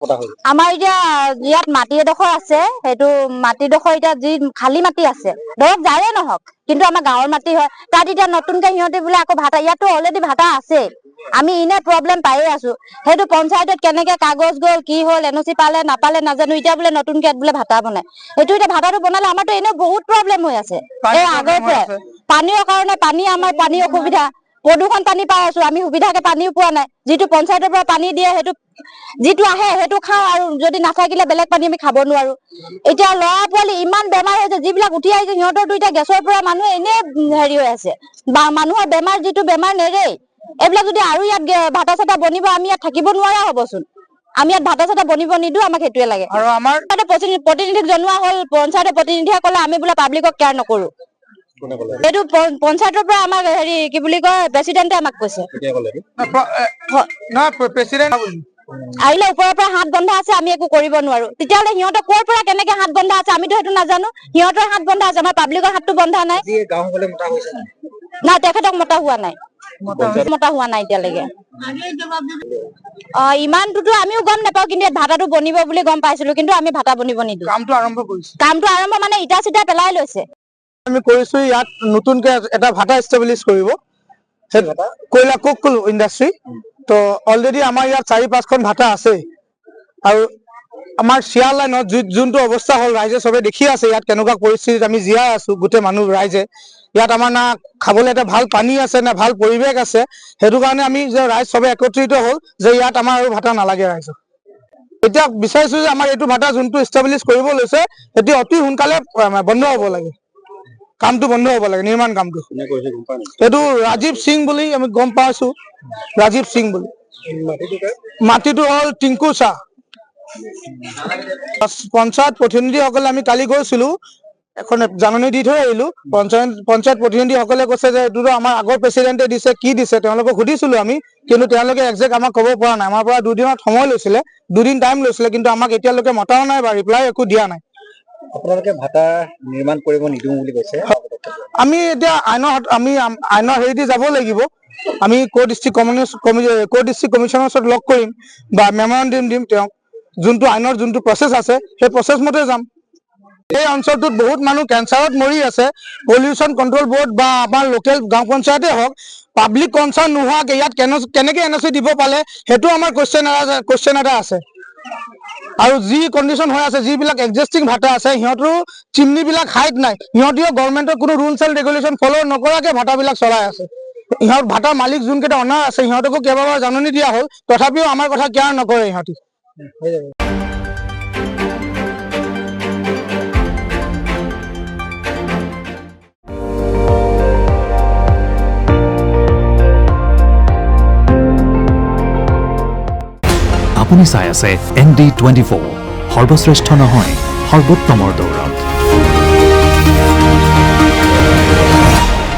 আমাৰ এতিয়া ইয়াত মাটি এডোখৰ আছে, সেইটো মাটিডোখৰ এতিয়া যি খালী মাটি আছে ধৰক যাৰে নহওক, কিন্তু আমাৰ গাঁৱৰ মাটি হয়, তাত এতিয়া নতুনকে সিহঁতে বোলে আকৌ ভাটা, ইয়াতো অলৰেডি ভাটা আছে, আমি ইনে প্ৰব্লেম পায়ে আছো। সেইটো পঞ্চায়তত কেনেকে কাগজ গ'ল কি হ'ল, এনঅ'চি পালে নাপালে নাজানো, এতিয়া বোলে নতুনকে ইয়াত বোলে ভাটা বনাই। সেইটো এতিয়া ভাটাটো বনালে আমাৰতো এনেও বহুত প্ৰব্লেম হৈ আছে এই আগৰ পৰাই। পানীৰ কাৰণে আমাৰ পানীৰ অসুবিধা, প্ৰদূষণ পানী পাই আছো, আমি সুবিধাকে পানীও পোৱা নাই। যিটো পঞ্চায়তৰ পৰা পানী দিয়ে সেইটো যিটো আহে সেইটো খাওঁ, আৰু যদি নাথাকিলে বেলেগ পানী আমি খাব নোৱাৰো। এতিয়া ল'ৰা পোৱালি ইমান বেমাৰ হৈছে, যিবিলাক উঠি আহিছে সিহঁতৰতো এতিয়া গেছৰ পৰা মানুহ এনে হেৰি হৈ আছে, বা মানুহৰ বেমাৰ যিটো বেমাৰ নেৰেই। এইবিলাক যদি আৰু ইয়াত ভাটা চাটা বনিব, আমি ইয়াত থাকিব নোৱাৰা হবচোন। আমি ইয়াত ভাটা চাটা বনিব নিদিও, আমাক সেইটোৱে লাগে। আৰু আমাৰ প্ৰতিনিধিক জনোৱা হ'ল, পঞ্চায়তৰ প্ৰতিনিধিয়ে ক'লে আমি বোলে পাব্লিকক কেয়াৰ নকৰো। এইটো পঞ্চায়তৰ পৰা আমাক হেৰি কি বুলি কয়, প্ৰেচিডেণ্টে আমাক কৈছে। আহিলে ওপৰৰ পৰা হাত বন্ধা আছে, আমি একো কৰিব নোৱাৰো। তেতিয়াহ'লে সিহঁতৰ ক'ৰ পৰা কেনেকে হাত বন্ধা আছে আমিতো সেইটো নাজানো। সিহঁতৰ হাত বন্ধা আছে, আমাৰ পাব্লিকৰ হাতটো বন্ধা নাই। নাই, তেখেতক মতা হোৱা নাই, মতা হোৱা নাই এতিয়ালৈকে। ইমানটোতো আমিও গম নাপাওঁ, কিন্তু ভাটাটো বনিব বুলি গম পাইছিলো, কিন্তু আমি ভাটা বনিব নিদিওঁ। কামটো আৰম্ভ মানে ইটা চিটা পেলাই লৈছে। আমি কৰিছো ইয়াত নতুনকে এটা ভাটা এষ্টাব্লিছ কৰিব, কয়লা কোক ইণ্ডাষ্ট্ৰী। তো অলৰেডি আমাৰ ইয়াত 4-5খন ভাটা আছে, আৰু আমাৰ চিয়াৰ লাইনত যোনটো অৱস্থা হ'ল, ৰাইজে চবে দেখি আছে ইয়াত কেনেকুৱা পৰিস্থিতিত আমি জীয়াই আছো গোটেই মানুহ ৰাইজে। ইয়াত আমাৰ না খাবলৈ এটা ভাল পানী আছে, না ভাল পৰিৱেশ আছে। সেইটো কাৰণে আমি যে ৰাইজ চবে একত্ৰিত হ'ল যে ইয়াত আমাৰ আৰু ভাটা নালাগে ৰাইজক। এতিয়া বিচাৰিছো যে আমাৰ এইটো ভাটা যোনটো এষ্টাব্লিছ কৰিব লৈছে, সেইটো অতি সোনকালে বন্ধ হ'ব লাগে, কামটো বন্ধ হ'ব লাগে, নিৰ্মাণ কামটো। এইটো ৰাজীৱ সিং বুলি আমি গম পাইছো, ৰাজীৱ সিং বুলি। মাটিটো হ'ল টিংকু চাহ। পঞ্চায়ত প্ৰতিনিধিসকলে আমি কালি গৈছিলো, এখন জাননী দি থৈ আহিলো। পঞ্চায়ত প্ৰতিনিধিসকলে কৈছে যে এইটোতো আমাৰ আগৰ প্ৰেচিডেণ্টে দিছে, কি দিছে তেওঁলোকক সুধিছিলো আমি, কিন্তু তেওঁলোকে একজেক্ট আমাক ক'ব পৰা নাই। আমাৰ পৰা 2 দিনত সময় লৈছিলে, 2 দিন টাইম লৈছিলে, কিন্তু আমাক এতিয়ালৈকে মতাও নাই বা ৰিপ্লাই একো দিয়া নাই। আপোনালোকে ভাটা নিৰ্মাণ কৰিব নিদিওঁ বুলি কৈছে। আমি এতিয়া আইনৰ হেৰিদি যাব লাগিব। আমি ডিষ্ট্ৰিক্ট কমিশ্যনৰ ওচৰত লগ কৰিম বা মেমৰেণ্ডাম দিম তেওঁক। যোনটো আইনৰ যোনটো প্ৰচেছ আছে সেই প্ৰচেছ মতে যাম। এই অঞ্চলটোত বহুত মানুহ কেঞ্চাৰত মৰি আছে। পলিউশ্যন কন্ট্ৰল বোৰ্ড বা আমাৰ লোকেল গাঁও পঞ্চায়তে হওক, পাব্লিক কনচাৰ্ণ নোহোৱাকে ইয়াত কেনেকে এনঅ'চি দিব পালে, সেইটো আমাৰ কুৱেশ্যন এটা আছে। আৰু যি কণ্ডিশ্যন হৈ আছে, যিবিলাক এক্সিষ্টিং ভাটা আছে, সিহঁতৰো চিমনিবিলাক হাইট নাই। সিহঁতিও গভৰ্ণমেণ্টৰ কোনো ৰুলছ এণ্ড ৰেগুলেশ্যন ফ'ল' নকৰাকে ভাটাবিলাক চলাই আছে। ইহঁত ভাটাৰ মালিক যোনকেইটা অনাৰ আছে, সিহঁতকো কেইবাবাৰ জাননী দিয়া হ'ল, তথাপিও আমাৰ কথা কেয়াৰ নকৰে সিহঁতি। আপুনি চাই আছে ND24, সৰ্বশ্ৰেষ্ঠ নহয় সৰ্বোত্তমৰ দৌৰত।